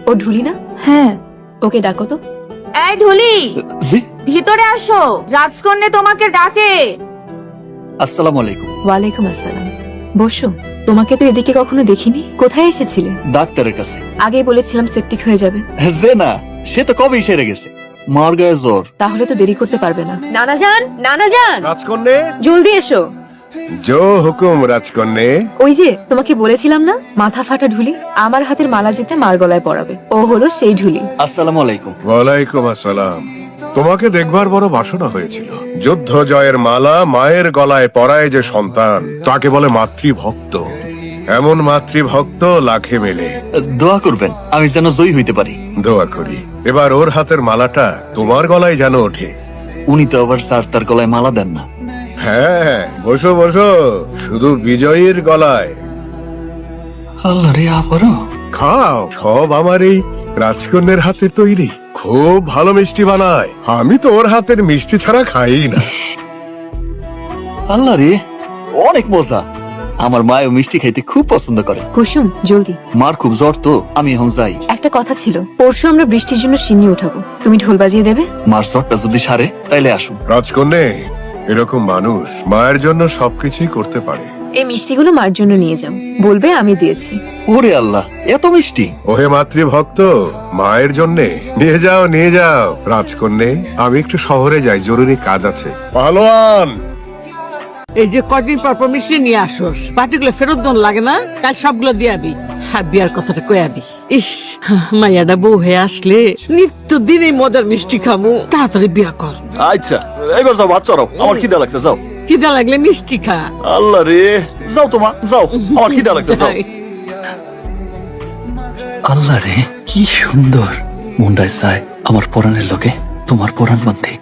ও ঢুলি না? হ্যাঁ। ওকে ডাকো তো। এই ঢুলি, জি, ভিতরে আসো, রাজকন্যা তোমাকে ডাকে। আসসালামু আলাইকুম। ওয়ালাইকুম আসসালাম। বসো। তোমাকে তো এদিকে কখনো দেখিনি। কোথায় এসেছিলে? ডাক্তারের কাছে। আগেই বলেছিলাম সেপটিক হয়ে যাবে। যে না, সে তো কবেই সেরে গেছে। মার গায়ে জ্বর। তাহলে তো দেরি করতে পারবে না। নানা যান, নানা যান, রাজকন্যে, জলদি এসো। জো হুকুম রাজকন্যে। ওই যে তোমাকে বলেছিলাম না, মাথা ফাটা ঢুলি আমার হাতের মালা জিতে মার গলায় পরাবে। ও হলো সেই ঢুলি। আসসালামু আলাইকুম। ওয়ালাইকুম আসসালাম। তোমাকে দেখবার বড় বাসনা হয়েছিল। যুদ্ধ জয়ের মালা মায়ের গলায় পরায় যে সন্তান, তাকে বলে মাতৃভক্ত। এমন মাতৃভক্ত লাখে মেলে। দোয়া করবেন আমি যেন জয়ী হইতে পারি। দোয়া করি এবার ওর হাতের মালাটা তোমার গলায় যেন ওঠে। উনি তো আবার স্যার তার গলায় মালা দেন না। হ্যাঁ, বসো বসো, শুধু বিজয়ীর গলায়। আল্লাহ রে, আবারও খাও, সব আমার এই রাজকন্যের হাতে তৈরি। খুব ভালো মিষ্টি বানায়। আমি তো ওর হাতের মিষ্টি ছাড়া খাই না। আল্লাহ রে, অনেক মজা। আমার মায়ও মিষ্টি খাইতে খুব পছন্দ করে। কুসুম, জলদি। মার খুব জ্বর তো, আমি এখন যাই। একটা কথা ছিল, পরশু আমরা বৃষ্টির জন্য সিন্নি উঠাবো, তুমি ঢোল বাজিয়ে দেবে। মার জ্বরটা যদি সারে তাইলে আসুন। রাজকন্যে, এরকম মানুষ মায়ের জন্য সবকিছুই করতে পারে। এই মিষ্টিগুলো মার জন্য নিয়ে যাও, বলবে আমি দিয়েছি। ওরে আল্লাহ, এত মিষ্টি। ওহে মাতৃভক্ত, মায়ের জন্যে নিয়ে যাও, নিয়ে যাও। রাজকন্যে, আমি একটু শহরে যাই, জরুরি কাজ আছে। পালোয়ান, এই যে কদিন পর পর মিষ্টি নিয়ে আসোস, পার্টিগুলো ফেরত দন লাগে না? কাল সবগুলো দিয়ে আবি, আর বিয়ার কথাটা কয়ে আবি। ইস, মাইয়াটা বউ হয়ে আসলে নিত্য দিনে মজার মিষ্টি খামু। তাড়াতাড়ি বিয়া কর। আচ্ছা, এবার যাও, ভাত চড়াও, আমার খিদা লাগছে, যাও। খিদা লাগলে মিষ্টি খা। আল্লাহ রে, যাও তোমা, যাও, আমার খিদা লাগছে, যাও। আল্লাহ রে, কি সুন্দর। মুন্ডায় চায় আমার পরাণের লোকে তোমার পরাণ বান্ধে।